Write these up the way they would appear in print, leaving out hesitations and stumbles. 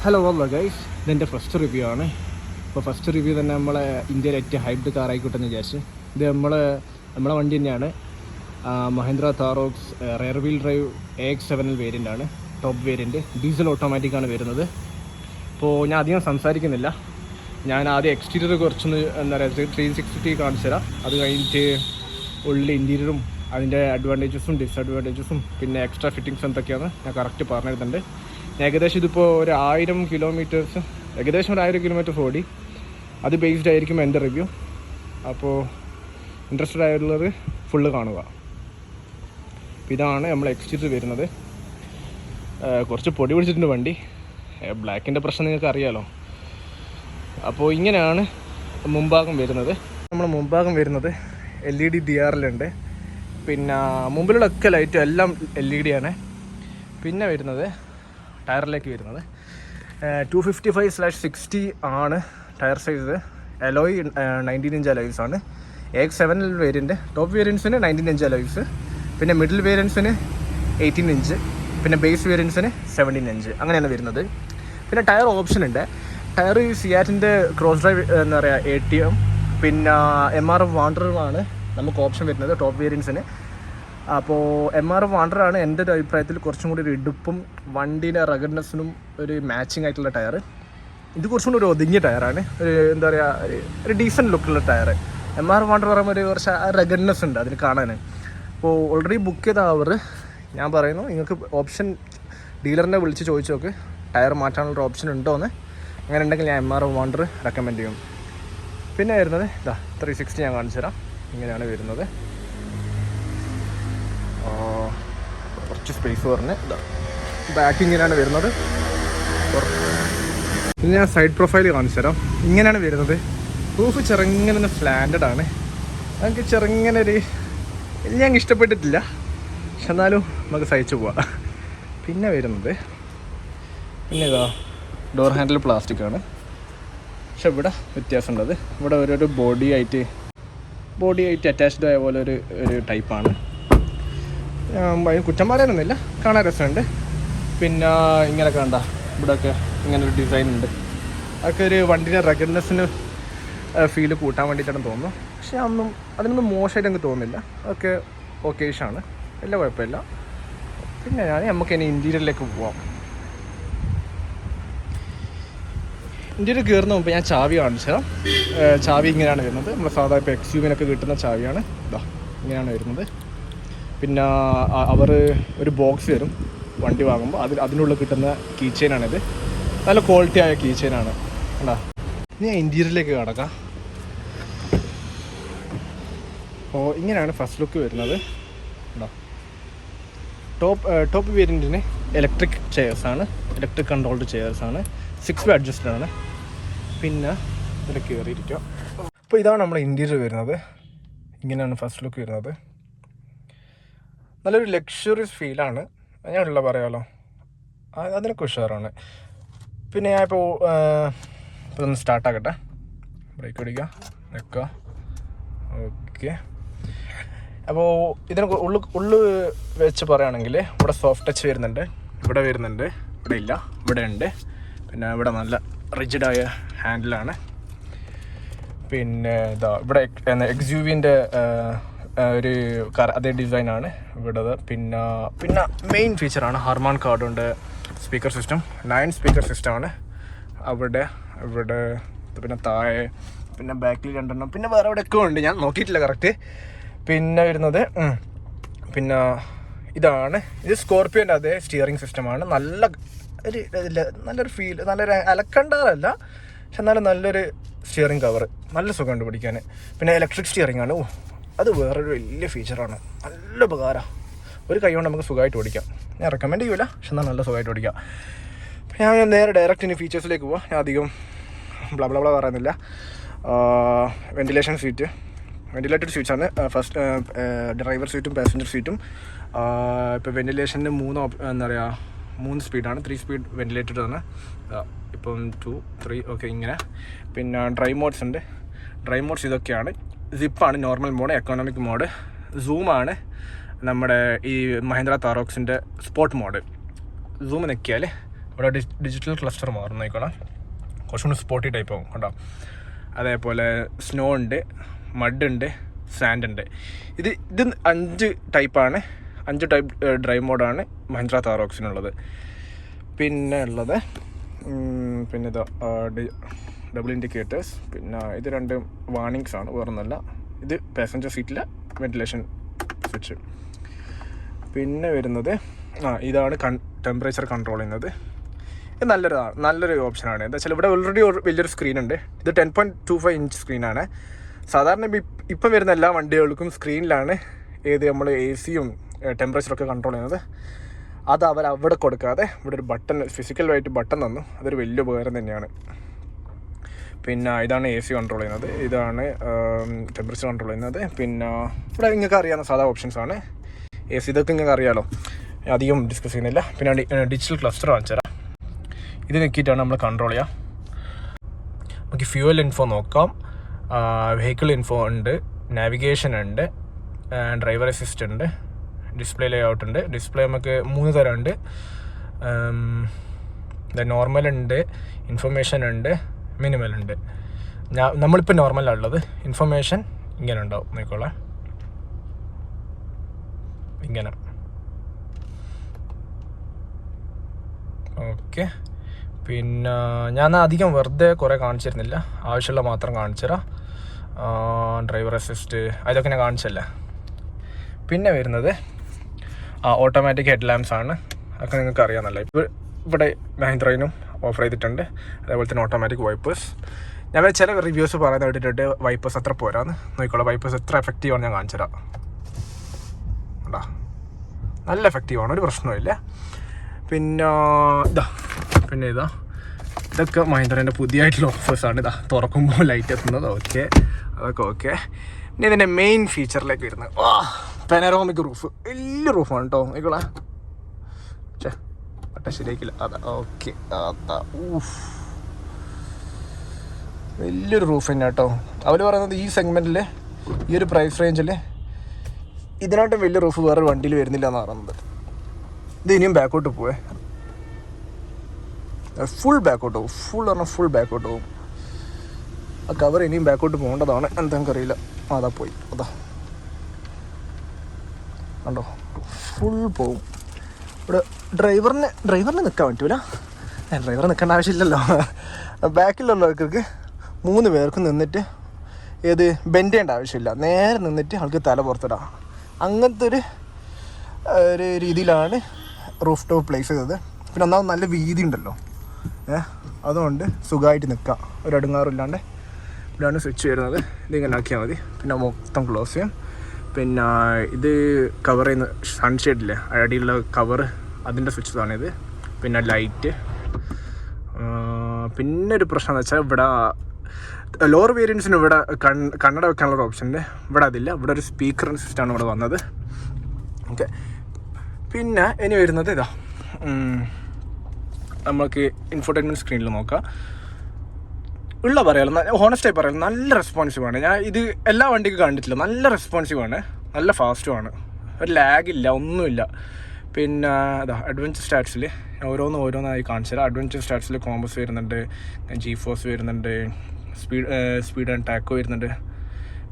Hello guys, ഇതെൻ്റെ first review ആണ്. ഇപ്പോൾ ഫസ്റ്റ് റിവ്യൂ തന്നെ നമ്മളെ ഇന്ത്യയിലെ ഏറ്റവും ഹൈബ്രിഡ് കാർ ആയിക്കോട്ടെ എന്ന് വിചാരിച്ചു. ഇത് നമ്മളെ വണ്ടി തന്നെയാണ്. Mahindra Thar Roxx rear wheel drive AX7 variant ആണ്. ടോപ്പ് വേരിയൻറ്റ് ഡീസൽ ഓട്ടോമാറ്റിക്കാണ് വരുന്നത്. അപ്പോൾ ഞാൻ അധികം സംസാരിക്കുന്നില്ല. ഞാൻ ആദ്യം എക്സ്റ്റീരിയർ കുറച്ചൊന്ന് എന്താ പറയുക 360 കാണിച്ചു തരാം. അത് കഴിഞ്ഞിട്ട് ഉള്ളിൽ ഇൻറ്റീരിയറും അതിൻ്റെ അഡ്വാൻറ്റേജസും ഡിസഡ്വാൻറ്റേജസും പിന്നെ എക്സ്ട്രാ ഫിറ്റിങ്സ് എന്തൊക്കെയാണ് ഞാൻ കറക്റ്റ് പറഞ്ഞിരുന്നുണ്ട്. ഏകദേശം ഇതിപ്പോൾ ഒരു 1000 കിലോമീറ്റേഴ്സ് ഏകദേശം ഒരു 1000 കിലോമീറ്റേഴ്സ് ഓടി. അത് ബേസ്ഡ് ആയിരിക്കും എൻ്റെ റിവ്യൂ. അപ്പോൾ ഇൻട്രസ്റ്റഡ് ആയിട്ടുള്ളത് ഫുള്ള് കാണുക. ഇതാണ് നമ്മൾ എക്സ്റ്റീരിയർ വരുന്നത്. കുറച്ച് പൊടി പിടിച്ചിട്ടുണ്ട് വണ്ടി. ബ്ലാക്കിൻ്റെ പ്രശ്നം നിങ്ങൾക്ക് അറിയാമല്ലോ. അപ്പോൾ ഇങ്ങനെയാണ് മുൻഭാഗം വരുന്നത്. നമ്മുടെ മുൻഭാഗം വരുന്നത് LED DRL പിന്നെ മുമ്പിലുള്ള ഒക്കെ ലൈറ്റും എല്ലാം LED ആണ്. പിന്നെ വരുന്നത് ടയറിലേക്ക് വരുന്നത് 255/60 ആണ് tyre size. Alloy 19 inch alloys ആണ്. AX7 variant. ടോപ്പ് വേരിയൻസിന് 19 ഇഞ്ച് അലോയ്സ്, പിന്നെ മിഡിൽ വേരിയൻസിന് 18 ഇഞ്ച്, പിന്നെ ബേസ് വേരിയൻസിന് 17 ഇഞ്ച് അങ്ങനെയാണ് വരുന്നത്. പിന്നെ ടയർ ഓപ്ഷൻ ഉണ്ട്. ടയർ സിയാറ്റിൻ്റെ ക്രോസ് ഡ്രൈവ് എന്താ പറയുക ATM, പിന്നെ MRF വാണ്ടറാണ് നമുക്ക് ഓപ്ഷൻ വരുന്നത് ടോപ്പ് വേരിയൻസിന്. അപ്പോൾ MRF വാണ്ടറാണ് എൻ്റെ ഒരു അഭിപ്രായത്തിൽ കുറച്ചും കൂടി ഒരു ഇടുപ്പും വണ്ടീൻ്റെ റഗഡ്നെസ്സിനും ഒരു മാച്ചിങ് ആയിട്ടുള്ള ടയർ. ഇത് കുറച്ചും കൂടി ഒരു ഒതുങ്ങിയ ടയറാണ്. ഒരു എന്താ പറയുക ഒരു ഡീസൻറ്റ് ലുക്കുള്ള ടയർ. MRF വാണ്ടർ പറയുമ്പോൾ ഒരു കുറച്ച് റഗഡ്നെസ് ഉണ്ട് അതിന് കാണാൻ. അപ്പോൾ ഓൾറെഡി ബുക്ക് ചെയ്ത അവർ ഞാൻ പറയുന്നു, നിങ്ങൾക്ക് ഓപ്ഷൻ ഡീലറിനെ വിളിച്ച് ചോദിച്ചു നോക്ക് ടയർ മാറ്റാനുള്ള ഓപ്ഷൻ ഉണ്ടോ എന്ന്. അങ്ങനെ ഉണ്ടെങ്കിൽ ഞാൻ MRF വാണ്ടർ റെക്കമെൻഡ് ചെയ്യും. പിന്നെ വരുന്നത് 360 ഞാൻ കാണിച്ചു തരാം. ഇങ്ങനെയാണ് വരുന്നത്. കുറച്ച് സ്പേസ് പറഞ്ഞ് ബാക്ക് ഇങ്ങനെയാണ് വരുന്നത്. പിന്നെ ഞാൻ സൈഡ് പ്രൊഫൈൽ കാണിച്ചു തരാം. ഇങ്ങനെയാണ് വരുന്നത്. റൂഫ് ചെറുങ്ങനെ സ്ലാൻഡഡ് ആണ്. നമുക്ക് ചെറുങ്ങനെ ഒരു ഞാൻ ഇഷ്ടപ്പെട്ടിട്ടില്ല, പക്ഷെ എന്നാലും നമുക്ക് സഹിച്ചു പോവാം. പിന്നെ വരുന്നത് ഇതാ ഡോർ ഹാൻഡിൽ പ്ലാസ്റ്റിക് ആണ്. പക്ഷെ ഇവിടെ വ്യത്യാസമുണ്ടത്. ഇവിടെ ഓരോരോ ബോഡി ആയിട്ട് അറ്റാച്ച്ഡ് ആയ പോലെ ഒരു ടൈപ്പാണ്. അതിന് കുറ്റം പറയാനൊന്നുമില്ല, കാണാൻ രസമുണ്ട്. പിന്നെ ഇങ്ങനെ കണ്ട ഇവിടെയൊക്കെ ഇങ്ങനെ ഒരു ഡിസൈൻ ഉണ്ട്. അതൊക്കെ ഒരു വണ്ടിയുടെ റഗഡ്നെസ്സിന് ഫീല് കൂട്ടാൻ വേണ്ടിയിട്ടാണ് തോന്നുന്നു. പക്ഷെ അതിനൊന്നും മോശമായിട്ട് എനിക്ക് തോന്നുന്നില്ല. അതൊക്കെ ഓക്കേഷാണ്, വലിയ കുഴപ്പമില്ല. പിന്നെ നമുക്ക് ഇനി ഇൻറ്റീരിയറിലേക്ക് പോവാം. ഇൻറ്റീരിയർ കയറുന്ന മുമ്പ് ഞാൻ ചാവി കാണിച്ചു തരാം. ചാവി ഇങ്ങനെയാണ് വരുന്നത്. നമ്മൾ സാധാരണ ഇപ്പോൾ XUV-നൊക്കെ കിട്ടുന്ന ചാവിയാണ്. ഇങ്ങനെയാണ് വരുന്നത്. പിന്നെ അവർ ഒരു ബോക്സ് തരും വണ്ടി വാങ്ങുമ്പോൾ. അതിനുള്ളിൽ കിട്ടുന്ന കീ ചെയിനാണിത്. നല്ല ക്വാളിറ്റി ആയ കീ ചെയിനാണ്. കണ്ടാ. ഇനി ഇൻറ്റീരിയറിലേക്ക് കിടക്കാം. അപ്പോൾ ഇങ്ങനെയാണ് ഫസ്റ്റ് ലുക്ക് വരുന്നത്. ടോപ്പ് വേരിയൻറ്റിന് ഇലക്ട്രിക് ചെയർസാണ്, ഇലക്ട്രിക് കൺട്രോൾഡ് ചെയർസാണ്. 6-way അഡ്ജസ്റ്റഡ് ആണ്. പിന്നെ ഇതിൽ കയറിയിരിക്കാം. അപ്പോൾ ഇതാണ് നമ്മുടെ ഇൻറ്റീരിയർ വരുന്നത്. ഇങ്ങനെയാണ് ഫസ്റ്റ് ലുക്ക് വരുന്നത്. നല്ലൊരു ലക്ഷറിയസ് ഫീലാണ്. ഞാനുള്ള പറയാമല്ലോ, അതിനൊക്കെ ഉഷാറാണ്. പിന്നെ ഞാനിപ്പോൾ ഒന്ന് സ്റ്റാർട്ടാക്കട്ടെ. ബ്രേക്ക് പിടിക്കുക, നിൽക്കുക. ഓക്കെ. അപ്പോൾ ഇതിന് ഉള്ളു വെച്ച് പറയുകയാണെങ്കിൽ ഇവിടെ സോഫ്റ്റ് ടച്ച് വരുന്നുണ്ട്, ഇവിടെ വരുന്നുണ്ട്, ഇവിടെ ഇല്ല, ഇവിടെ ഉണ്ട്. പിന്നെ ഇവിടെ നല്ല റിജിഡായ ഹാൻഡിലാണ്. പിന്നെ ഇവിടെ XUV-ൻ്റെ ഒരു അതേ ഡിസൈനാണ് ഇവിടെ. പിന്നെ മെയിൻ ഫീച്ചറാണ് ഹാർമാൻ കാർഡുണ്ട്. സ്പീക്കർ സിസ്റ്റം 9 സ്പീക്കർ സിസ്റ്റമാണ് അവിടെ. പിന്നെ താഴെ, പിന്നെ ബാക്കിൽ 2 പിന്നെ വേറെ എവിടെയൊക്കെ ഉണ്ട്, ഞാൻ നോക്കിയിട്ടില്ല കറക്റ്റ്. പിന്നെ വരുന്നത് ഇത് സ്കോർപ്പിയോൻ്റെ അതേ സ്റ്റിയറിംഗ് സിസ്റ്റമാണ്. നല്ലൊരു ഫീൽ, നല്ലൊരു അലക്കണ്ടല്ല, പക്ഷെ എന്നാലും നല്ലൊരു സ്റ്റിയറിംഗ് കവർ, നല്ല സുഖമുണ്ട് പിടിക്കാൻ. പിന്നെ ഇലക്ട്രിക് സ്റ്റിയറിംഗ് ആണ്. അത് വേറൊരു വലിയ ഫീച്ചറാണ്. നല്ല ഉപകാരമാണ്. ഒരു കൈ കൊണ്ട് നമുക്ക് സുഖമായിട്ട് ഓടിക്കാം. ഞാൻ റെക്കമെൻഡ് ചെയ്യില്ല, പക്ഷെ എന്നാൽ നല്ല സുഖമായിട്ട് ഓടിക്കാം. ഞാൻ നേരെ ഡയറക്റ്റ് ഇനി ഫീച്ചേഴ്സിലേക്ക് പോവാം. ഞാൻ അധികം ബ്ല പറയുന്നില്ല. വെൻറ്റിലേറ്റഡ് സീറ്റ്സാണ്. ഫസ്റ്റ് ഡ്രൈവർ സീറ്റും പാസഞ്ചർ സീറ്റും. ഇപ്പോൾ വെൻറ്റിലേഷന് 3 സ്പീഡാണ്. 3 സ്പീഡ് വെൻറ്റിലേറ്റഡ് ആണ്. ഇപ്പം 2, 3 ഓക്കെ ഇങ്ങനെ. പിന്നെ ഡ്രൈവ് മോഡ്സ് ഉണ്ട്. ഡ്രൈവ് മോഡ്സ് ഇതൊക്കെയാണ്. സിപ്പാണ് നോർമൽ മോഡ്, എക്കോണമിക് മോഡ്. സൂമാണ് നമ്മുടെ ഈ മഹീന്ദ്ര താറോക്സിൻ്റെ സ്പോർട്ട് മോഡ്. സൂം നിൽക്കിയാൽ ഇവിടെ ഡിജിറ്റൽ ക്ലസ്റ്റർ മാറും നോക്കണം, കുറച്ചും കൂടി സ്പോട്ടി ടൈപ്പ് ആവും കണ്ടോ. അതേപോലെ സ്നോ ഉണ്ട്, മഡ് ഉണ്ട്, സാൻഡ് ഉണ്ട്. ഇത് 5 ടൈപ്പാണ്, 5 ടൈപ്പ് ഡ്രൈവ് മോഡാണ് മഹീന്ദ്ര താറോക്സിനുള്ളത്. പിന്നെ ഉള്ളത് പിന്നെ ഇത് ഡബിൾ ഇൻഡിക്കേറ്റേഴ്സ്, പിന്നെ ഇത് 2 വാർണിങ്സ് ആണ്, വേറൊന്നുമല്ല. ഇത് പാസഞ്ചർ സീറ്റിലെ വെന്റിലേഷൻ സ്വിച്ച്. പിന്നെ വരുന്നത് ഇതാണ് ടെമ്പറേച്ചർ കൺട്രോൾ ചെയ്യുന്നത്. ഇത് നല്ലൊരു ഓപ്ഷനാണ്. എന്താ വെച്ചാൽ ഇവിടെ ഓൾറെഡി വലിയൊരു സ്ക്രീൻ ഉണ്ട്. ഇത് 10.25 ഇഞ്ച് സ്ക്രീനാണ്. സാധാരണ ഇപ്പം വരുന്ന എല്ലാ വണ്ടികൾക്കും സ്ക്രീനിലാണ് നമ്മൾ AC-യും ടെമ്പറേച്ചറൊക്കെ കൺട്രോൾ ചെയ്യുന്നത്. അത് അവിടെ കൊടുക്കാതെ ഇവിടെ ഒരു ബട്ടൺ, ഫിസിക്കലായിട്ട് ബട്ടൺ തന്നു. അതൊരു വലിയ ഉപകാരം തന്നെയാണ്. പിന്നെ ഇതാണ് AC കൺട്രോൾ ചെയ്യുന്നത്, ഇതാണ് ടെമ്പറേച്ചർ കൺട്രോൾ ചെയ്യുന്നത്. പിന്നെ ഇവിടെ നിങ്ങൾക്ക് അറിയാവുന്ന സാധാ ഓപ്ഷൻസാണ്. AC ഇതൊക്കെ നിങ്ങൾക്ക് അറിയാമല്ലോ, അധികം ഡിസ്കസ് ചെയ്യുന്നില്ല. പിന്നെ ഡിജിറ്റൽ ക്ലസ്റ്റർ കാണിച്ചു തരാം. ഇത് നോക്കിയിട്ടാണ് നമ്മൾ കൺട്രോൾ ചെയ്യുക. നമുക്ക് ഫ്യൂവൽ ഇൻഫോ നോക്കാം, വെഹിക്കിൾ ഇൻഫോ ഉണ്ട്, നാവിഗേഷൻ ഉണ്ട്, ഡ്രൈവർ അസിസ്റ്റ് ഉണ്ട്, ഡിസ്പ്ലേ ലേഔട്ട് ഉണ്ട്. ഡിസ്പ്ലേ നമുക്ക് 3 തരം ഉണ്ട്. നോർമൽ ഉണ്ട്, ഇൻഫർമേഷൻ ഉണ്ട്, മിനിമൽ ഉണ്ട്. നമ്മളിപ്പോൾ നോർമലാണ് ഉള്ളത്. ഇൻഫർമേഷൻ ഇങ്ങനെ ഉണ്ടാവും, നോക്കോളാം, ഇങ്ങനെ. ഓക്കെ. പിന്നെ ഞാൻ അധികം വെറുതെ കുറേ കാണിച്ചിരുന്നില്ല, ആവശ്യമുള്ള മാത്രം കാണിച്ചു തരാം. ഡ്രൈവർ അസിസ്റ്റ് അതൊക്കെ ഞാൻ കാണിച്ചല്ലേ. പിന്നെ വരുന്നത് ഓട്ടോമാറ്റിക് ഹെഡ് ലാംപ്സ് ആണ്. അതൊക്കെ നിങ്ങൾക്ക് അറിയാമെന്നല്ല. ഇവിടെ മഹീന്ദ്രയിനും ഓഫർ ചെയ്തിട്ടുണ്ട്. അതേപോലെ തന്നെ ഓട്ടോമാറ്റിക് വൈപ്പേഴ്സ്. ഞാൻ ചില റിവ്യൂസ് പറയുന്നത് കേട്ടിട്ടുണ്ട് വൈപ്പേഴ്സ് അത്ര പോരാന്ന്. നോക്കിക്കോളാം വൈപ്പേഴ്സ് എത്ര എഫക്റ്റീവാണ് ഞാൻ കാണിച്ചു തരാം. ഉണ്ടാ, നല്ല എഫക്റ്റീവാണ്, ഒരു പ്രശ്നമില്ല. പിന്നെ ഇതൊക്കെ മഹീന്ദ്രേൻ്റെ പുതിയതായിട്ടുള്ള ഓഫേഴ്സാണ്. തുറക്കുമ്പോൾ ലൈറ്റ് എത്തുന്നത്. ഓക്കെ, അതൊക്കെ ഓക്കെ. ഇനി ഇതിൻ്റെ മെയിൻ ഫീച്ചറിലേക്ക് വരുന്നത് പാനോറാമിക് റൂഫ്. വലിയ റൂഫാണ് കേട്ടോ. നോക്കിക്കോളാം, ശരിയാക്കില്ല. ഓക്കെ, വലിയൊരു റൂഫ് തന്നെ കേട്ടോ. അവർ പറയുന്നത് ഈ സെഗ്മെൻറ്റിൽ, ഈ ഒരു പ്രൈസ് റേഞ്ചിൽ ഇതിനായിട്ടും വലിയ റൂഫ് വേറൊരു വണ്ടിയിൽ വരുന്നില്ല എന്ന് പറയുന്നത്. ഇത് ഇനിയും ബാക്കോട്ട് പോവേ, ഫുൾ ബാക്കോട്ട് പോകും. ഫുൾ ബാക്കോട്ട് പോകും. ആ കവർ ഇനിയും ബാക്കോട്ട് പോകേണ്ടതാണ്, എന്താണെന്ന് അറിയില്ല. അതാ പോയി, അതാ കണ്ടോ, ഫുൾ പോവും. ഇവിടെ ഡ്രൈവറിന് നിൽക്കാൻ പറ്റൂല. ഡ്രൈവർ നിൽക്കേണ്ട ആവശ്യമില്ലല്ലോ, ബാക്കിലുള്ള ആൾക്കാർക്ക് 3 പേർക്ക് നിന്നിട്ട് ബെൻഡ് ചെയ്യേണ്ട ആവശ്യമില്ല. നേരെ നിന്നിട്ട് ആൾക്ക് തല പുറത്തിടാം. അങ്ങനത്തെ ഒരു രീതിയിലാണ് റൂഫ് ടോപ്പ് പ്ലേസ് ചെയ്തത്. പിന്നെ ഒന്നാമത് നല്ല വീതി ഉണ്ടല്ലോ, അതുകൊണ്ട് സുഖമായിട്ട് നിൽക്കാം, ഒരു അടുങ്ങാറില്ലാണ്ട്. ഇവിടെയാണ് സ്വിച്ച് വരുന്നത്. ഇതിങ്ങനെ ആക്കിയാൽ മതി. പിന്നെ മൊത്തം ക്ലോസ് ചെയ്യും. പിന്നെ ഇത് കവർ ചെയ്യുന്ന സൺഷെയ്ഡില്ലേ, അടിയിലുള്ള കവർ, അതിൻ്റെ സ്വിച്ചതാണിത്. പിന്നെ ലൈറ്റ്. പിന്നെ ഒരു പ്രശ്നം എന്ന് വെച്ചാൽ ഇവിടെ ലോവർ വേരിയൻസിന് ഇവിടെ കണ്ണട വെക്കാനുള്ള ഓപ്ഷൻ ഉണ്ട്. ഇവിടെ അതില്ല. ഇവിടെ ഒരു സ്പീക്കർ സിസ്റ്റമാണ് ഇവിടെ വന്നത്. ഓക്കെ. പിന്നെ ഇനി വരുന്നത് നമുക്ക് ഇൻഫോർടൈൻമെൻറ്റ് സ്ക്രീനിൽ നോക്കാം. പറയാലോ, ഹോണസ്റ്റായി പറയാലോ, നല്ല റെസ്പോൺസീവാണ്. ഞാൻ ഇത് എല്ലാ വണ്ടിക്കും കണ്ടിട്ടില്ല. നല്ല റെസ്പോൺസീവാണ്, നല്ല ഫാസ്റ്റുമാണ്, ഒരു ലാഗില്ല, ഒന്നുമില്ല. പിന്നെ അഡ്വഞ്ചർ സ്റ്റാറ്റ്സിൽ ഓരോന്നായി കാണിച്ചു തരാം. അഡ്വഞ്ചർ സ്റ്റാറ്റ്സിൽ കോമ്പസ് വരുന്നുണ്ട്, G-ഫോഴ്സ് വരുന്നുണ്ട്, സ്പീഡ് ആൻഡ് ടാക്കോ വരുന്നുണ്ട്.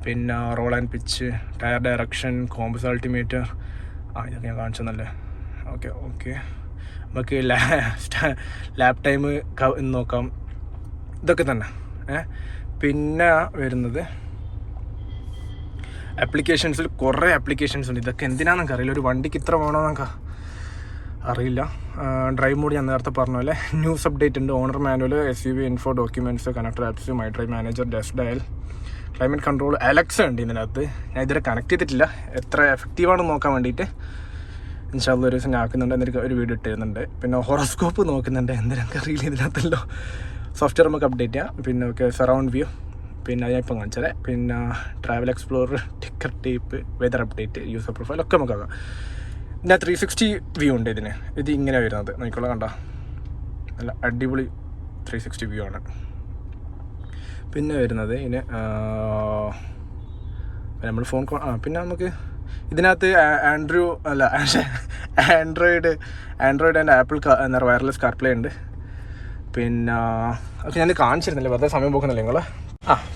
പിന്നെ roll and pitch, tyre direction, compass altimeter, ഇതൊക്കെ ഞാൻ കാണിച്ചെന്നല്ലേ. ഓക്കെ. നമുക്ക് ലാപ്പ് ടൈം നോക്കാം. ഇതൊക്കെ തന്നെ. പിന്നെ വരുന്നത് ആപ്ലിക്കേഷൻസിൽ കുറേ ആപ്ലിക്കേഷൻസ് ഉണ്ട്. ഇതൊക്കെ എന്തിനാണെന്നൊക്കെ അറിയില്ല. ഒരു വണ്ടിക്ക് ഇത്ര വേണമെന്നൊക്കെ അറിയില്ല. ഡ്രൈവ് മോഡ് ഞാൻ നേരത്തെ പറഞ്ഞ പോലെ. ന്യൂസ് അപ്ഡേറ്റ് ഉണ്ട്, owner manual, SUV info, documents, connector apps, my drive manager, dash dial, climate control, Alexa ഉണ്ട് ഇതിനകത്ത്. ഞാൻ ഇതുവരെ കണക്ട് ചെയ്തിട്ടില്ല, എത്ര എഫക്റ്റീവാണെന്ന് നോക്കാൻ വേണ്ടിയിട്ട്. ഇൻഷാല്ലാ ഒരു ദിവസം ഞാൻ ആക്കുന്നുണ്ട്, എന്നിട്ട് ഒരു വീഡിയോ ഇട്ടിരുന്നുണ്ട്. പിന്നെ ഹൊറോസ്കോപ്പ് നോക്കുന്നുണ്ട്, എന്തിനൊക്കെ അറിയില്ല ഇതിനകത്തല്ലോ. സോഫ്റ്റ്വെയർ നമുക്ക് അപ്ഡേറ്റ് ചെയ്യാം. പിന്നെ സറൗണ്ട് വ്യൂ, പിന്നെ ഞാൻ ഇപ്പം കാണിച്ചത്. പിന്നെ travel explorer, ticker tape, weather update, user profile ഒക്കെ നമുക്കാക്കാം. പിന്നെ 360 വ്യൂ ഉണ്ട് ഇതിന്. ഇത് ഇങ്ങനെ വരുന്നത് നോക്കിക്കോളാം, കണ്ട നല്ല അടിപൊളി 360 വ്യൂ ആണ്. പിന്നെ വരുന്നത് ഇതിന് നമ്മൾ ഫോൺ പിന്നെ നമുക്ക് ഇതിനകത്ത് ആൻഡ്രോയിഡ് ആൻഡ് ആപ്പിൾ എന്താ പറയുക വയർലെസ് കാർപ്ലേ ഉണ്ട്. പിന്നെ അത് ഞാൻ കാണിച്ചിരുന്നില്ല, വെറുതെ സമയം പോക്കുന്നില്ല നിങ്ങൾ.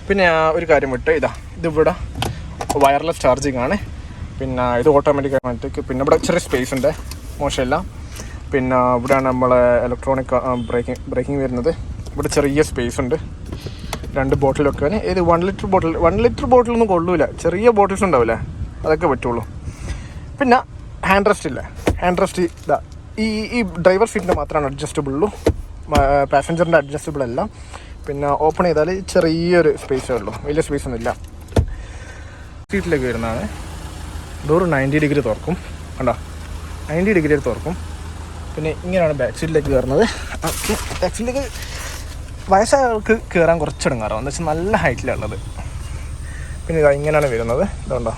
പിന്നെ ഒരു കാര്യം വിട്ട് ഇതിവിടെ വയർലെസ് ചാർജിങ് ആണ്. പിന്നെ ഇത് ഓട്ടോമാറ്റിക്. പിന്നെ ഇവിടെ ചെറിയ സ്പേസ് ഉണ്ട്, മോശമില്ല. പിന്നെ ഇവിടെയാണ് നമ്മളെ ഇലക്ട്രോണിക് ബ്രേക്കിംഗ് വരുന്നത്. ഇവിടെ ചെറിയ സ്പേസ് ഉണ്ട് 2 ബോട്ടിൽ വെക്കാൻ. ഇത് 1 ലിറ്റർ ബോട്ടിലൊന്നും കൊള്ളൂല, ചെറിയ ബോട്ടിൽസ് ഉണ്ടാവില്ലേ അതൊക്കെ പറ്റുള്ളൂ. പിന്നെ ഹാൻഡ് റെസ്റ്റ് ഈ ഡ്രൈവർ സീറ്റിൻ്റെ മാത്രമാണ് അഡ്ജസ്റ്റബിൾ ഉള്ളൂ, പാസഞ്ചറിൻ്റെ അഡ്ജസ്റ്റബിൾ അല്ല. പിന്നെ ഓപ്പൺ ചെയ്താൽ ചെറിയൊരു സ്പേസേ ഉള്ളൂ, വലിയ സ്പേസ് ഒന്നും ഇല്ല. സീറ്റിലേക്ക് വരുന്നതാണ്. ഡോറ് 90 ഡിഗ്രി തുറക്കും, കണ്ടോ 90 ഡിഗ്രി തുറക്കും. പിന്നെ ഇങ്ങനെയാണ് ബാക്ക് സീറ്റിലേക്ക് കയറുന്നത്. ഓക്കെ, ബാക്ക് സീറ്റിലേക്ക് വയസ്സായവർക്ക് കയറാൻ കുറച്ചിടങ്ങാറാവും, എന്ന് വെച്ചാൽ നല്ല ഹൈറ്റിലുള്ളത്. പിന്നെ ഇങ്ങനെയാണ് വരുന്നത്. ഇതുണ്ടോ,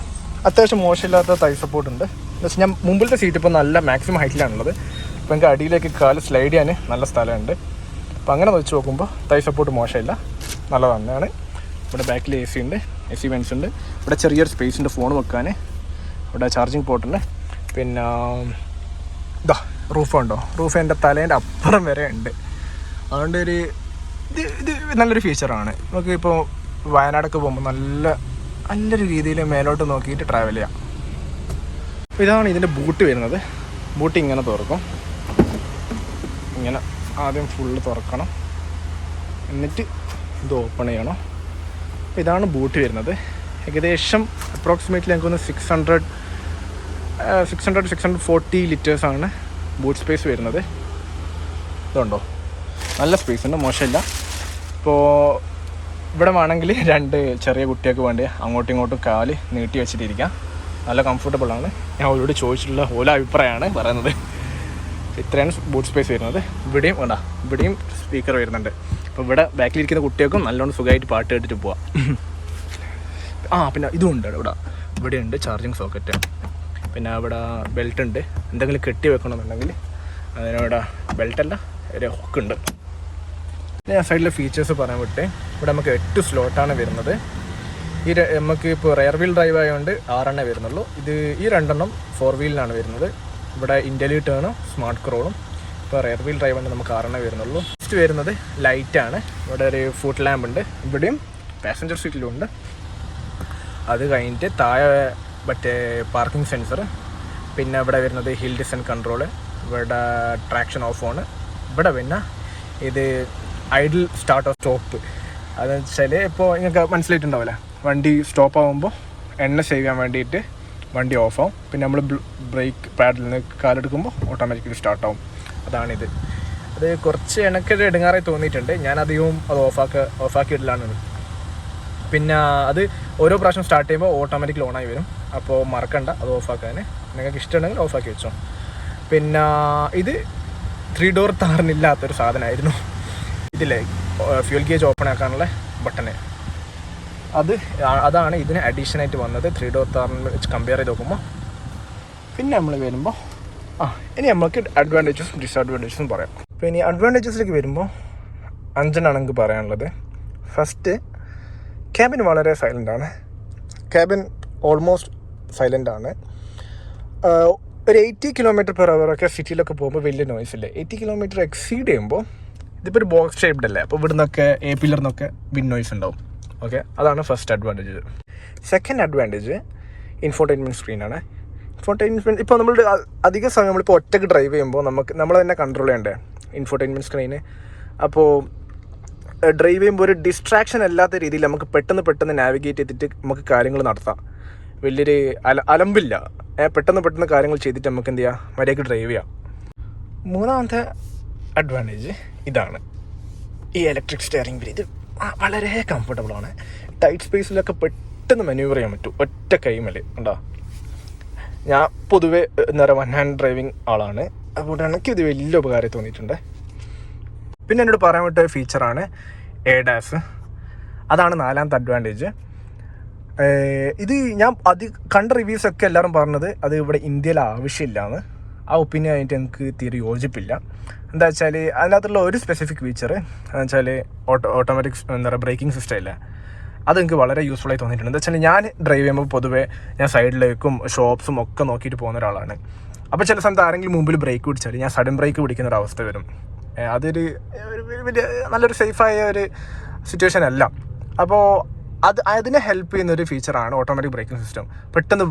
അത്യാവശ്യം മോശമില്ലാത്ത തൈ സപ്പോർട്ട് ഉണ്ട്. എന്ന് വെച്ചാൽ ഞാൻ മുമ്പിലത്തെ സീറ്റ് ഇപ്പോൾ നല്ല മാക്സിമം ഹൈറ്റിലാണുള്ളത്. അപ്പോൾ എനിക്ക് അടിയിലേക്ക് കാല് സ്ലൈഡ് ചെയ്യാൻ നല്ല സ്ഥലമുണ്ട്. അപ്പോൾ അങ്ങനെ വെച്ച് നോക്കുമ്പോൾ തൈ സപ്പോർട്ട് മോശമില്ല, നല്ല തന്നെയാണ്. ഇവിടെ ബാക്കിൽ AC ഉണ്ട്, AC വെൻസ് ഉണ്ട്. ഇവിടെ ചെറിയൊരു സ്പേസ് ഉണ്ട് ഫോൺ വെക്കാൻ. ഇവിടെ ചാർജിങ് പോർട്ടുണ്ട്. പിന്നെ റൂഫ് ഉണ്ടോ, റൂഫ് എൻ്റെ തലേൻ്റെ അപ്പുറം വരെ ഉണ്ട്. അതുകൊണ്ട് ഇത് നല്ലൊരു ഫീച്ചറാണ്. നമുക്ക് ഇപ്പോൾ വയനാടൊക്കെ പോകുമ്പോൾ നല്ലൊരു രീതിയിൽ മേലോട്ട് നോക്കിയിട്ട് ട്രാവൽ ചെയ്യാം. അപ്പോൾ ഇതാണ് ഇതിൻ്റെ ബൂട്ട് വരുന്നത്. ബൂട്ട് ഇങ്ങനെ തുറക്കും, ഇങ്ങനെ ആദ്യം ഫുള്ള് തുറക്കണം, എന്നിട്ട് ഇത് ഓപ്പൺ ചെയ്യണം. അപ്പോൾ ഇതാണ് ബൂട്ട് വരുന്നത്. ഏകദേശം അപ്രോക്സിമേറ്റ്ലി എനിക്കൊന്ന് 640 ലിറ്റേഴ്സാണ് ബൂട്ട് സ്പേസ് വരുന്നത്. ഇതുണ്ടോ, നല്ല സ്പേസ് ഉണ്ട്, മോശമില്ല. ഇപ്പോൾ ഇവിടെ വേണമെങ്കിൽ 2 ചെറിയ കുട്ടികൾക്ക് വേണ്ടി അങ്ങോട്ടും ഇങ്ങോട്ടും കാല് നീട്ടി വെച്ചിട്ടിരിക്കാം, നല്ല കംഫർട്ടബിളാണ്. ഞാൻ അവരോട് ചോദിച്ചിട്ടുള്ള ഓല അഭിപ്രായമാണ് പറയുന്നത്. ഇത്രയാണ് ബൂട്ട് സ്പേസ് വരുന്നത്. ഇവിടെയും സ്പീക്കർ വരുന്നുണ്ട്. അപ്പോൾ ഇവിടെ ബാക്കിലിരിക്കുന്ന കുട്ടികൾക്കും നല്ലോണം സുഖമായിട്ട് പാട്ട് കേട്ടിട്ട് പോവാം. പിന്നെ ഇതും ഉണ്ട് ഇവിടെയുണ്ട് ചാർജിങ് സോക്കറ്റ്. പിന്നെ അവിടെ ബെൽറ്റ് ഉണ്ട്, എന്തെങ്കിലും കെട്ടി വെക്കണമെന്നുണ്ടെങ്കിൽ അതിനവിടെ ബെൽറ്റല്ല, ഒരു ഹുക്കുണ്ട്. ഞാൻ സൈഡിലെ ഫീച്ചേഴ്സ് പറയാൻ വിട്ടേ. ഇവിടെ നമുക്ക് 8 സ്ലോട്ടാണ് വരുന്നത്. നമുക്ക് ഇപ്പോൾ റെയർ വീൽ ഡ്രൈവ് ആയതുകൊണ്ട് 6 വരുന്നുള്ളൂ. ഈ 2 4 വീലിനാണ് വരുന്നത്. ഇവിടെ ഇൻഡലി ടേണും സ്മാർട്ട് ക്രോളും. ഇപ്പോൾ റെയർ വീൽ ഡ്രൈവ് ആണ് നമുക്ക് 6 വരുന്നുള്ളൂ. നെക്സ്റ്റ് വരുന്നത് ലൈറ്റാണ്. ഇവിടെ ഒരു ഫുട്ട് ലാമ്പ് ഉണ്ട്, ഇവിടെയും പാസഞ്ചർ സീറ്റിലും ഉണ്ട്. അത് കഴിഞ്ഞിട്ട് താഴെ മറ്റേ പാർക്കിംഗ് സെൻസർ. പിന്നെ ഇവിടെ വരുന്നത് ഹിൽ ഡിസെൻറ്റ് കൺട്രോള്. ഇവിടെ ട്രാക്ഷൻ ഓഫ് ആണ്. ഇവിടെ പിന്നെ ഇത് ഐഡിൽ സ്റ്റാർട്ട് ഓഫ് സ്റ്റോപ്പ്. അതെന്ന് വെച്ചാൽ ഇപ്പോൾ നിങ്ങൾക്ക് മനസ്സിലായിട്ടുണ്ടാവില്ല, വണ്ടി സ്റ്റോപ്പ് ആകുമ്പോൾ എണ്ണ സേവ് ചെയ്യാൻ വേണ്ടിയിട്ട് വണ്ടി ഓഫ് ആവും. പിന്നെ നമ്മൾ ബ്രേക്ക് പാഡിൽ നിന്ന് കാലെടുക്കുമ്പോൾ ഓട്ടോമാറ്റിക്കലി സ്റ്റാർട്ടാവും. അതാണിത്. അത് കുറച്ച് എനിക്കൊരു ഇടങ്ങാറായി തോന്നിയിട്ടുണ്ട്. ഞാൻ അധികവും അത് ഓഫാക്കിയിട്ടില്ലാണ്. പിന്നെ അത് ഓരോ പ്രാവശ്യം സ്റ്റാർട്ട് ചെയ്യുമ്പോൾ ഓട്ടോമാറ്റിക്കലി ഓണായി വരും. അപ്പോൾ മറക്കണ്ട അത് ഓഫാക്കാൻ. നിങ്ങൾക്ക് ഇഷ്ടമുണ്ടെങ്കിൽ ഓഫാക്കി വെച്ചോ. പിന്നെ ഇത് 3 ഡോർ താറിനില്ലാത്തൊരു സാധനമായിരുന്നു. ഇതില്ലേ ഫ്യൂൽ ഗേജ് ഓപ്പൺ ആക്കാനുള്ള ബട്ടണ്, അതാണ് ഇതിന് അഡീഷനായിട്ട് വന്നത് 3 ഡോർ താറിന് വെച്ച് കമ്പയർ ചെയ്ത് നോക്കുമ്പോൾ. പിന്നെ നമ്മൾ വരുമ്പോൾ ഇനി നമുക്ക് അഡ്വാൻറ്റേജസും ഡിസഡ്വാൻറ്റേജസും പറയാം. അപ്പോൾ ഇനി അഡ്വാൻറ്റേജസിലേക്ക് വരുമ്പോൾ 5 എനിക്ക് പറയാനുള്ളത്. ഫസ്റ്റ്, ക്യാബിൻ വളരെ സൈലൻ്റാണ്. Cabin almost സൈലൻ്റാണ്. ഒരു 80 km/h ഒക്കെ സിറ്റിയിലൊക്കെ പോകുമ്പോൾ വലിയ നോയ്സ് ഇല്ല. 80 km എക്സീഡ് ചെയ്യുമ്പോൾ ഇതിപ്പോൾ ഒരു ബോക്സ് ഷേപ്ഡ് അല്ലേ, അപ്പോൾ ഇവിടുന്നൊക്കെ പില്ലറിനൊക്കെ വിൻ നോയ്സ് ഉണ്ടാവും. ഓക്കെ, അതാണ് first advantage. Second advantage infotainment സ്ക്രീനാണ്. ഇൻഫോർടൈൻമെൻറ്റ് ഇപ്പോൾ നമ്മൾ അധിക സമയം നമ്മളിപ്പോൾ ഒറ്റയ്ക്ക് ഡ്രൈവ് ചെയ്യുമ്പോൾ നമ്മൾ തന്നെ കൺട്രോൾ ചെയ്യണ്ടേ ഇൻഫോർടൈൻമെൻറ്റ് സ്ക്രീന്. അപ്പോൾ ഡ്രൈവ് ചെയ്യുമ്പോൾ ഒരു ഡിസ്ട്രാക്ഷൻ അല്ലാത്ത രീതിയിൽ നമുക്ക് പെട്ടെന്ന് നാവിഗേറ്റ് ചെയ്തിട്ട് നമുക്ക് കാര്യങ്ങൾ നടത്താം. വലിയൊരു അലമ്പില്ല. പെട്ടെന്ന് കാര്യങ്ങൾ ചെയ്തിട്ട് നമുക്ക് എന്ത് ചെയ്യാം, മര്യാദയ്ക്ക് ഡ്രൈവ് ചെയ്യാം. മൂന്നാമത്തെ അഡ്വാൻറ്റേജ് ഇതാണ്, ഈ ഇലക്ട്രിക് സ്റ്റിയറിംഗ് വീൽ. ഇത് വളരെ കംഫർട്ടബിളാണ്. ടൈറ്റ് സ്പേസിലൊക്കെ പെട്ടെന്ന് മാനൂവർ ചെയ്യാൻ പറ്റും ഒറ്റ കൈമേൽ. ഉണ്ടോ, ഞാൻ പൊതുവേ എന്താ പറയുക 1 ഹാൻഡ് ഡ്രൈവിങ് ആളാണ്. അതുകൊണ്ട് എനിക്കിത് വലിയ ഉപകാരം തോന്നിയിട്ടുണ്ട്. പിന്നെ എന്നോട് പറയാൻ പറ്റിയ ഫീച്ചറാണ് ADAS. അതാണ് 4ാമത്തെ അഡ്വാൻറ്റേജ്. ഇത് ഞാൻ കണ്ട റിവ്യൂസൊക്കെ എല്ലാവരും പറഞ്ഞത് അത് ഇവിടെ ഇന്ത്യയിൽ ആവശ്യമില്ലാന്ന്. ആ ഒപ്പീനിയൻ ആയിട്ട് എനിക്ക് തീരെ യോജിപ്പില്ല. എന്താ വെച്ചാൽ അതിനകത്തുള്ള ഒരു സ്പെസിഫിക് ഫീച്ചർ എന്ന് വെച്ചാൽ ഓട്ടോമാറ്റിക് എന്താ പറയുക ബ്രേക്കിംഗ് സിസ്റ്റം ഇല്ല. അതെനിക്ക് വളരെ യൂസ്ഫുള്ളായി തോന്നിയിട്ടുണ്ട്. എന്താ വെച്ചാൽ ഞാൻ ഡ്രൈവ് ചെയ്യുമ്പോൾ പൊതുവേ ഞാൻ സൈഡിലേക്കും ഷോപ്സും ഒക്കെ നോക്കിയിട്ട് പോകുന്ന ഒരാളാണ്. അപ്പോൾ ചില സമയത്ത് ആരെങ്കിലും മുമ്പിൽ ബ്രേക്ക് പിടിച്ചാൽ ഞാൻ സഡൻ ബ്രേക്ക് പിടിക്കുന്ന ഒരു അവസ്ഥ വരും. അതൊരു വലിയ നല്ലൊരു സേഫായ ഒരു സിറ്റുവേഷൻ അല്ല. അപ്പോൾ അതിനെ ഹെൽപ്പ് ചെയ്യുന്നൊരു ഫീച്ചറാണ് ഓട്ടോമാറ്റിക് ബ്രേക്കിംഗ് സിസ്റ്റം. പെട്ടെന്ന്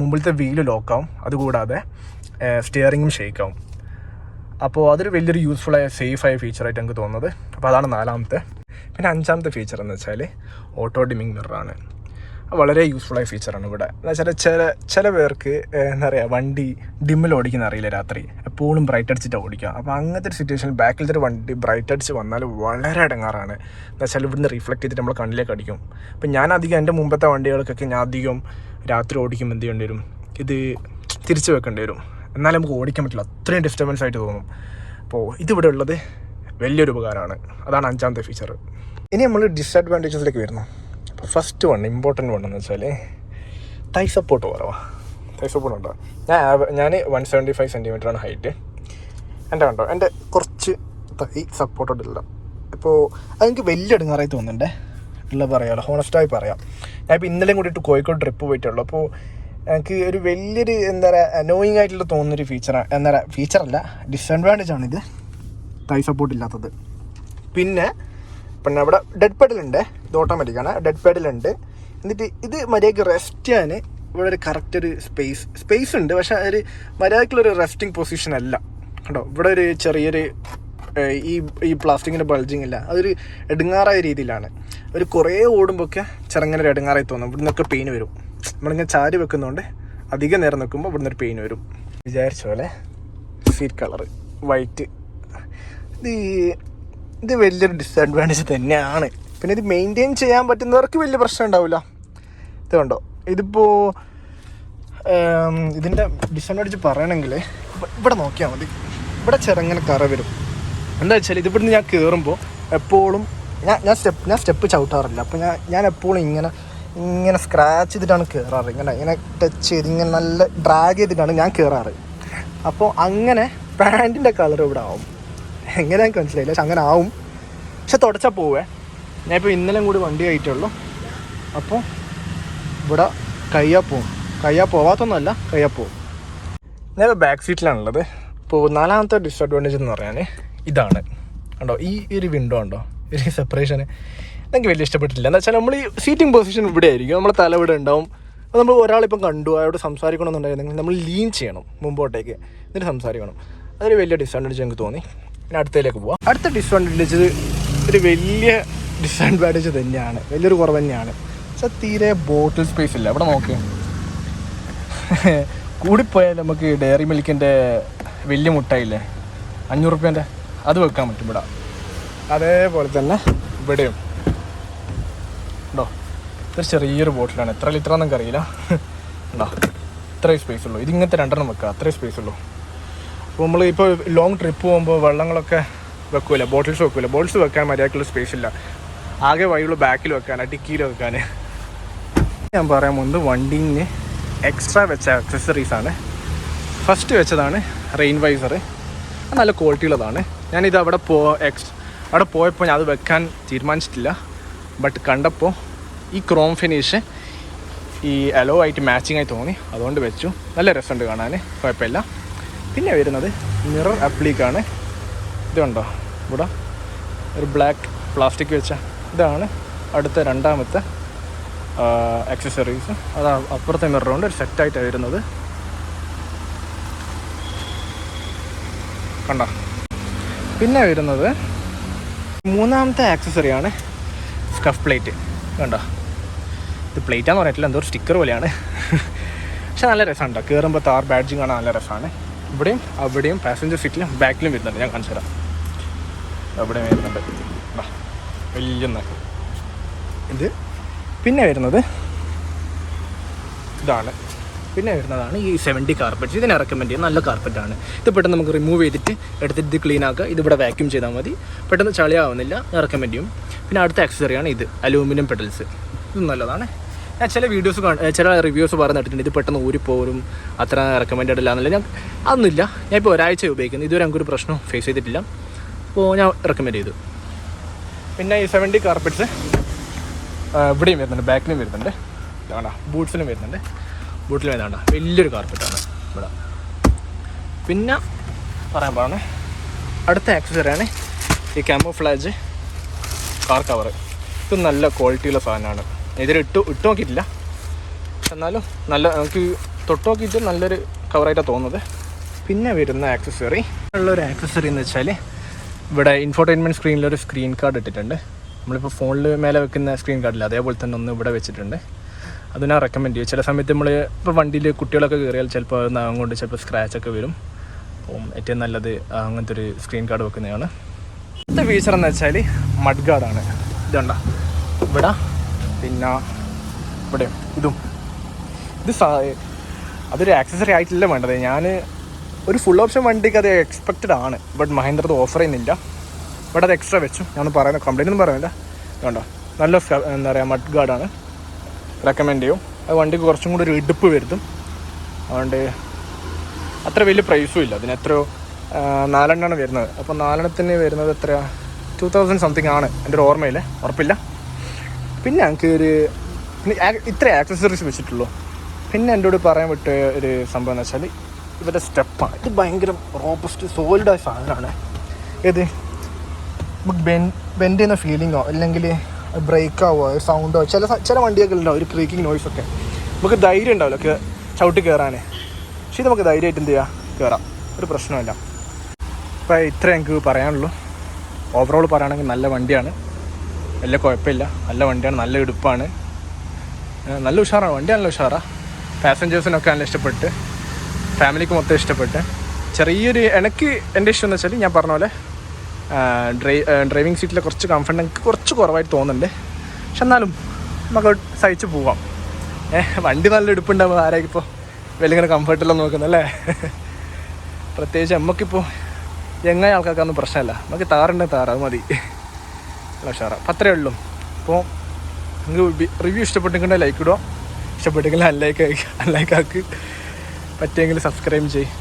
മുമ്പിലത്തെ വീല് ലോക്കാവും, അതുകൂടാതെ സ്റ്റിയറിങ്ങും ഷേക്കാവും. അപ്പോൾ അതൊരു വലിയൊരു യൂസ്ഫുള്ളായ സേഫായ ഫീച്ചറായിട്ട് എനിക്ക് തോന്നുന്നത്. അപ്പോൾ അതാണ് 4ാമത്തെ. പിന്നെ 5ാമത്തെ ഫീച്ചർ എന്ന് വെച്ചാൽ ഓട്ടോ ഡിമ്മിങ് മിററാണ്. വളരെ യൂസ്ഫുള്ളായ ഫീച്ചറാണ് ഇവിടെ. എന്ന് വെച്ചാൽ ചില പേർക്ക് എന്താ പറയുക, വണ്ടി ഡിമ്മിൽ ഓടിക്കുന്ന അറിയില്ല, രാത്രി എപ്പോഴും ബ്രൈറ്റ് അടിച്ചിട്ടാണ് ഓടിക്കുക. അപ്പോൾ അങ്ങനത്തെ ഒരു സിറ്റുവേഷനിൽ ബാക്കിലത്തെ ഒരു വണ്ടി ബ്രൈറ്റ് അടിച്ച് വന്നാൽ വളരെ ഇടങ്ങാറാണ്. എന്ന് വെച്ചാൽ ഇവിടുന്ന് റിഫ്ലക്ട് ചെയ്തിട്ട് നമ്മൾ കണ്ണിലേക്ക് അടിക്കും. അപ്പം ഞാൻ അധികം എൻ്റെ മുമ്പത്തെ വണ്ടികൾക്കൊക്കെ ഞാൻ അധികം രാത്രി ഓടിക്കുമ്പോൾ എന്ത് ചെയ്യേണ്ടി വരും, ഇത് തിരിച്ച് വെക്കേണ്ടി വരും. എന്നാലും നമുക്ക് ഓടിക്കാൻ പറ്റില്ല, അത്രയും ഡിസ്റ്റർബൻസ് ആയിട്ട് തോന്നും. അപ്പോൾ ഇതിവിടെ ഉള്ളത് വലിയൊരു ഉപകാരമാണ്. അതാണ് 5ാമത്തെ ഫീച്ചർ. ഇനി നമ്മൾ ഡിസഡ്വാൻറ്റേജസിലേക്ക് വരുന്നു. അപ്പോൾ ഫസ്റ്റ് ഇമ്പോർട്ടൻ്റ് എന്ന് വെച്ചാൽ തൈ സപ്പോർട്ട് കുറവാണ്. തൈ സപ്പോർട്ട് ഉണ്ടോ? ഞാൻ 175 സെൻറ്റിമീറ്ററാണ് ഹൈറ്റ്. എൻ്റെ കുറച്ച് തൈ സപ്പോർട്ടോടില്ല. ഇപ്പോൾ അതെനിക്ക് വലിയ ഇടങ്ങാറായി തോന്നുന്നുണ്ട്, ഉള്ള പറയാമല്ലോ, ഹോണസ്റ്റായി പറയാം. ഞാനിപ്പോൾ ഇന്നലെയും കൂടിയിട്ട് കോഴിക്കോട് ട്രിപ്പ് പോയിട്ടുള്ളൂ. അപ്പോൾ എനിക്ക് ഒരു വലിയൊരു എന്താ പറയുക അനോയിങ് ആയിട്ടുള്ള തോന്നുന്നൊരു ഫീച്ചറല്ല, ഡിസഡ്വാൻറ്റേജാണിത്, തൈ സപ്പോർട്ട് ഇല്ലാത്തത്. പിന്നെ അവിടെ ഡെഡ് പെഡലുണ്ട്, ഇത് ഓട്ടോമാറ്റിക്കാണ്, ഡെഡ് പെഡലുണ്ട്. എന്നിട്ട് ഇത് മര്യാദയ്ക്ക് റെസ്റ്റ് ചെയ്യാൻ ഇവിടെ ഒരു കറക്റ്റ് ഒരു സ്പേസ് ഉണ്ട്, പക്ഷേ ഒരു മര്യാദയ്ക്കുള്ളൊരു റെസ്റ്റിംഗ് പൊസിഷൻ അല്ല കേട്ടോ. ഇവിടെ ഒരു ചെറിയൊരു ഈ പ്ലാസ്റ്റിക്കിൻ്റെ ബൾജിങ് ഇല്ല, അതൊരു എടുങ്ങാറായ രീതിയിലാണ്. ഒരു കുറേ ഓടുമ്പോഴൊക്കെ ചെറുങ്ങനെ ഒരു എടുങ്ങാറായി തോന്നും. ഇവിടെ നിന്നൊക്കെ പെയിൻ വരും. നമ്മളിങ്ങനെ ചാരി വെക്കുന്നതുകൊണ്ട് അധികം നേരം നിൽക്കുമ്പോൾ ഇവിടെ നിന്നൊരു പെയിൻ വരും. വിചാരിച്ച പോലെ സീറ്റ് കളറ് വൈറ്റ്, ഇത് വലിയൊരു ഡിസഡ്വാൻറ്റേജ് തന്നെയാണ്. പിന്നെ ഇത് മെയിൻറ്റെയിൻ ചെയ്യാൻ പറ്റുന്നവർക്ക് വലിയ പ്രശ്നം ഉണ്ടാവില്ല. ഇത് കണ്ടോ, ഇതിപ്പോൾ ഇതിൻ്റെ ഡിസഡ്വാൻറ്റേജ് പറയണമെങ്കിൽ ഇവിടെ നോക്കിയാൽ മതി. ഇവിടെ ചെറുങ്ങനെ കറ വരും. എന്താ വെച്ചാൽ ഇതിവിടുന്ന് ഞാൻ കയറുമ്പോൾ എപ്പോഴും ഞാൻ സ്റ്റെപ്പ് ചവിട്ടാറില്ല. അപ്പോൾ ഞാൻ എപ്പോഴും ഇങ്ങനെ സ്ക്രാച്ച് ചെയ്തിട്ടാണ് കയറാറ്. ഇങ്ങനെ ടച്ച് ചെയ്ത് ഇങ്ങനെ നല്ല ഡ്രാഗ് ചെയ്തിട്ടാണ് ഞാൻ കയറാറ്. അപ്പോൾ അങ്ങനെ പാൻറ്റിൻ്റെ കളർ ഇവിടെ ആവും. എങ്ങനെ എനിക്ക് മനസ്സിലായില്ല, പക്ഷെ അങ്ങനെ ആവും. പക്ഷെ തുടച്ചാൽ പോവേ. ഞാനിപ്പോൾ ഇന്നലെ കൂടി വണ്ടി ആയിട്ടുള്ളൂ. അപ്പോൾ ഇവിടെ കയ്യാ പോവാത്തൊന്നുമല്ല, കയ്യാ പോവും. ഞാനിപ്പോൾ ബാക്ക് സീറ്റിലാണുള്ളത്. ഇപ്പോൾ 4ാമത്തെ ഡിസഡ്വാൻറ്റേജ് എന്ന് പറയാൻ ഇതാണ് കണ്ടോ, ഈ ഒരു വിൻഡോ ഉണ്ടോ, ഒരു സെപ്പറേഷന് എനിക്ക് വലിയ ഇഷ്ടപ്പെട്ടില്ല. എന്താ വെച്ചാൽ നമ്മൾ ഈ സീറ്റിംഗ് പൊസിഷൻ ഇവിടെ ആയിരിക്കും, നമ്മളെ തല ഇവിടെ ഉണ്ടാവും. അപ്പോൾ നമ്മൾ ഒരാളിപ്പം കണ്ടു അയാളോട് സംസാരിക്കണമെന്നുണ്ടായിരുന്നെങ്കിൽ നമ്മൾ ലീൻ ചെയ്യണം മുമ്പോട്ടേക്ക്, എന്നിട്ട് സംസാരിക്കണം. അതൊരു വലിയ ഡിസഡ്വാൻറ്റേജ് എനിക്ക് തോന്നി. പിന്നെ അടുത്തതിലേക്ക് പോവാം. അടുത്ത ഡിസഡ്വാൻറ്റേജ് ഒരു വലിയ ഡിസഡ്വാൻറ്റേജ് തന്നെയാണ്, വലിയൊരു കുറവ് തന്നെയാണ്. പക്ഷെ തീരെ ബോട്ടിൽ സ്പേസ് ഇല്ല. ഇവിടെ നോക്ക്, കൂടിപ്പോയാൽ നമുക്ക് ഡയറി മിൽക്കിൻ്റെ വലിയ മുട്ടായില്ലേ 500 രൂപേൻ്റെ, അത് വെക്കാൻ പറ്റും ഇവിടെ. അതേപോലെ തന്നെ ഇവിടെയും ഉണ്ടോ, ഇതൊരു ചെറിയൊരു ബോട്ടിലാണ്. എത്ര ലിറ്ററാണെന്നൊക്കെ അറിയില്ല. ഉണ്ടോ, ഇത്രയും സ്പേസ് ഉള്ളൂ. ഇതിങ്ങനത്തെ 2 വെക്കുക, അത്രയും സ്പേസ് ഉള്ളൂ. അപ്പോൾ നമ്മൾ ഇപ്പോൾ ലോങ് ട്രിപ്പ് പോകുമ്പോൾ വെള്ളങ്ങളൊക്കെ വെക്കില്ല, ബോട്ടിൽസ് വെക്കാൻ മര്യാദക്കുള്ള സ്പേസ് ഇല്ല. ആകെ വഴിയുള്ള ബാക്കിൽ വെക്കാൻ, ഡിക്കിയിൽ വെക്കാൻ. ഞാൻ പറയാൻ പോകുന്നത് വണ്ടീന് എക്സ്ട്രാ വെച്ച അക്സസറീസാണ്. ഫസ്റ്റ് വെച്ചതാണ് റെയിൻ വൈസർ. നല്ല ക്വാളിറ്റിയുള്ളതാണ്. ഞാനിത് അവിടെ പോയപ്പോൾ ഞാൻ അത് വെക്കാൻ തീരുമാനിച്ചിട്ടില്ല. ബട്ട് കണ്ടപ്പോൾ ഈ ക്രോം ഫിനിഷ് ഈ അലോ ആയിട്ട് മാച്ചിങ് ആയി തോന്നി, അതുകൊണ്ട് വെച്ചു. നല്ല രസമുണ്ട് കാണാൻ, കുഴപ്പമില്ല. പിന്നെ വരുന്നത് മിറർ അപ്ലീക്കാണ്. ഇത് കണ്ടോ, ഇവിടെ ഒരു ബ്ലാക്ക് പ്ലാസ്റ്റിക് വെച്ച ഇതാണ് അടുത്ത 2ാമത്തെ ആക്സസറീസ്. അത് അപ്പുറത്തെ മിറർ കൊണ്ട് ഒരു സെറ്റായിട്ടാണ് വരുന്നത്. കണ്ടോ. പിന്നെ വരുന്നത് 3ാമത്തെ ആക്സസറിയാണ് സ്കഫ് പ്ലേറ്റ്. കണ്ടോ, ഇത് പ്ലേറ്റാന്ന് പറയത്തില്ല, എന്തോ ഒരു സ്റ്റിക്കർ പോലെയാണ്. പക്ഷെ നല്ല രസമുണ്ടോ, കയറുമ്പോൾ താർ ബാഡ്ജിങ് കാണാൻ നല്ല രസമാണ്. ഇവിടെയും അവിടെയും പാസഞ്ചർ സീറ്റിലും ബാക്കിലും വരുന്നുണ്ട്. ഞാൻ കാണിച്ചു തരാം. അവിടെയും വരുന്നുണ്ട് വലിയ ഇത്. പിന്നെ വരുന്നത് ഇതാണ്. പിന്നെ വരുന്നതാണ് ഈ 70 കാർപ്പറ്റ്സ്. ഇതിനെ റെക്കമെൻഡ് ചെയ്യും, നല്ല കാർപ്പറ്റാണ്. ഇത് പെട്ടെന്ന് നമുക്ക് റിമൂവ് ചെയ്തിട്ട് എടുത്തിട്ട് ഇത് ക്ലീൻ ആക്കുക. ഇതിവിടെ വാക്യൂം ചെയ്താൽ മതി, പെട്ടെന്ന് ചളിയാവുന്നില്ല. ഞാൻ റെക്കമെൻഡ് ചെയ്യും. പിന്നെ അടുത്ത ആക്സസറിയാണ് ഇത്, അലൂമിനിയം പെഡൽസ്. ഇത് നല്ലതാണ്. ഞാൻ ചില ചില റിവ്യൂസ് പറഞ്ഞിട്ടുണ്ട് ഇത് പെട്ടെന്ന് ഊരിപ്പോരും, അത്ര റെക്കമെൻഡഡ് അല്ല എന്നല്ല. അതൊന്നുമില്ല. ഞാനിപ്പോൾ ഒരാഴ്ച ഉപയോഗിക്കുന്നു, ഇതുവരെ നമുക്കൊരു പ്രശ്നം ഫേസ് ചെയ്തിട്ടില്ല. അപ്പോൾ ഞാൻ റെക്കമെൻഡ് ചെയ്തു. പിന്നെ ഈ 70 കാർപ്പറ്റ്സ് ഇവിടെയും വരുന്നുണ്ട്, ബാക്കിലും വരുന്നുണ്ട്. ഇതാണ്ട ബൂട്ട്സിലും വരുന്നുണ്ട്. ബൂട്ടിൽ വരുന്നുണ്ട്. വലിയൊരു കാർപ്പറ്റാണ് ഇവിടെ. പിന്നെ പറയാൻ പാടാണ് അടുത്ത ആക്സസറിയാണ് ഈ ക്യാമോഫ്ലാജ് കാർ കവർ. ഇത് നല്ല ക്വാളിറ്റിയുള്ള സാധനമാണ്. ഇതിൽ ഇട്ട് നോക്കിയിട്ടില്ല, എന്നാലും നല്ല നമുക്ക് തൊട്ട് നോക്കിയിട്ട് നല്ലൊരു കവറായിട്ടാണ് തോന്നുന്നത്. പിന്നെ വരുന്ന ആക്സസറി ഉള്ളൊരു ആക്സസറി എന്ന് വെച്ചാൽ ഇവിടെ ഇൻഫോർടൈൻമെൻറ്റ് സ്ക്രീനിലൊരു സ്ക്രീൻ കാർഡ് ഇട്ടിട്ടുണ്ട്. നമ്മളിപ്പോൾ ഫോണിൽ മേലെ വെക്കുന്ന സ്ക്രീൻ കാർഡില്ല, അതേപോലെ തന്നെ ഒന്ന് ഇവിടെ വെച്ചിട്ടുണ്ട്. അത് ഞാൻ റെക്കമെൻഡ് ചെയ്യും. ചില സമയത്ത് നമ്മൾ ഇപ്പോൾ വണ്ടിയിൽ കുട്ടികളൊക്കെ കയറിയാൽ ചിലപ്പോൾ നാം കൊണ്ട് ചിലപ്പോൾ സ്ക്രാച്ചൊക്കെ വരും. അപ്പം ഏറ്റവും നല്ലത് അങ്ങനത്തെ ഒരു സ്ക്രീൻ കാർഡ് വെക്കുന്നതാണ്. അടുത്ത ഫീച്ചർ എന്ന് വെച്ചാൽ മഡ് ഗാർഡാണ്. ഇതുണ്ട ഇവിടെ, പിന്നെ ഇവിടെ ഇതും. ഇത് അതൊരു ആക്സസറി ആയിട്ടില്ല വേണ്ടത്. ഞാൻ ഒരു ഫുൾ ഓപ്ഷൻ വണ്ടിക്ക് അത് എക്സ്പെക്റ്റഡ് ആണ്, ബട്ട് മഹീന്ദ്ര അത് ഓഫർ ചെയ്യുന്നില്ല. ഇവിടെ അത് എക്സ്ട്രാ വെച്ചു. ഞാൻ പറയുന്ന കംപ്ലൈൻ്റ് ഒന്നും പറയുന്നില്ല. അതുകൊണ്ടോ നല്ല എന്താ പറയുക മഡ് ഗാർഡാണ്, റെക്കമെൻഡ് ചെയ്യും. അത് വണ്ടിക്ക് കുറച്ചും കൂടി ഒരു ഇടുപ്പ് വരുത്തും. അതുകൊണ്ട് അത്ര വലിയ പ്രൈസും ഇല്ല. അതിന് എത്രയോ 4 എണ്ണമാണ് വരുന്നത്. അപ്പോൾ 4 എണ്ണത്തിന് വരുന്നത് എത്രയാണ്, 2000 സംതിങ് ആണ് എൻ്റെ ഒരു ഓർമ്മയിൽ, ഉറപ്പില്ല. പിന്നെ ഞങ്ങൾക്ക് ഇത്ര ആക്സസറീസ് വെച്ചിട്ടുള്ളൂ. പിന്നെ എൻ്റെ കൂടെ പറയാൻ വിട്ട ഒരു സംഭവം എന്ന് വെച്ചാൽ ഇവരുടെ സ്റ്റെപ്പാണ്. ഇത് ഭയങ്കര റോബസ്റ്റ് സോളിഡായ സാധനമാണ്. ഏത് നമുക്ക് ബെൻഡ് ചെയ്യുന്ന ഫീലിങ്ങോ അല്ലെങ്കിൽ ബ്രേക്കാവോ സൗണ്ടോ ചില വണ്ടിയൊക്കെ ഉണ്ടാവും ഒരു ക്രീക്കിങ് നോയ്സൊക്കെ. നമുക്ക് ധൈര്യം ഉണ്ടാവില്ല ഒക്കെ ചവിട്ടി കയറാൻ. പക്ഷേ ഇത് നമുക്ക് ധൈര്യമായിട്ട് എന്ത് ചെയ്യാം, കയറാം, ഒരു പ്രശ്നമില്ല. അപ്പോൾ ഇത്ര എനിക്ക് പറയാനുള്ളൂ. ഓവറോൾ പറയുകയാണെങ്കിൽ നല്ല വണ്ടിയാണ്, വലിയ കുഴപ്പമില്ല, നല്ല വണ്ടിയാണ്, നല്ല ഇടുപ്പാണ്, നല്ല ഉഷാറാണ് വണ്ടി, നല്ല ഉഷാറാണ്. പാസഞ്ചേഴ്സിനൊക്കെ നല്ല ഇഷ്ടപ്പെട്ട്, ഫാമിലിക്ക് മൊത്തം ഇഷ്ടപ്പെട്ട്. ചെറിയൊരു എനിക്ക് എൻ്റെ ഇഷ്ടം എന്ന് വെച്ചാൽ ഞാൻ പറഞ്ഞ പോലെ ഡ്രൈവിംഗ് സീറ്റിലെ കുറച്ച് കംഫർട്ട് എനിക്ക് കുറച്ച് കുറവായിട്ട് തോന്നുന്നുണ്ട്. പക്ഷെ എന്നാലും നമുക്ക് സഹിച്ച് പോവാം. വണ്ടി നല്ല ഇടുപ്പുണ്ടാകുമ്പോൾ ആരായിരിക്കും ഇപ്പോൾ വലിയ ഇങ്ങനെ കംഫർട്ടെല്ലാം നോക്കുന്നല്ലേ. പ്രത്യേകിച്ച് നമുക്കിപ്പോൾ എങ്ങനെ ആൾക്കാർക്കൊന്നും പ്രശ്നമല്ല, നമുക്ക് താറുണ്ടെങ്കിൽ താറ്, അത് മതി, നല്ല ഉഷാറാണ്. അപ്പം അത്രയേ ഉള്ളൂ. അപ്പോൾ നിങ്ങൾക്ക് റിവ്യൂ ഇഷ്ടപ്പെട്ടെങ്കിൽ ലൈക്ക് ഇടുക, ഇഷ്ടപ്പെട്ടെങ്കിൽ അൺലൈക്ക് ആക്കി, പറ്റിയെങ്കിൽ സബ്സ്ക്രൈബ് ചെയ്യും.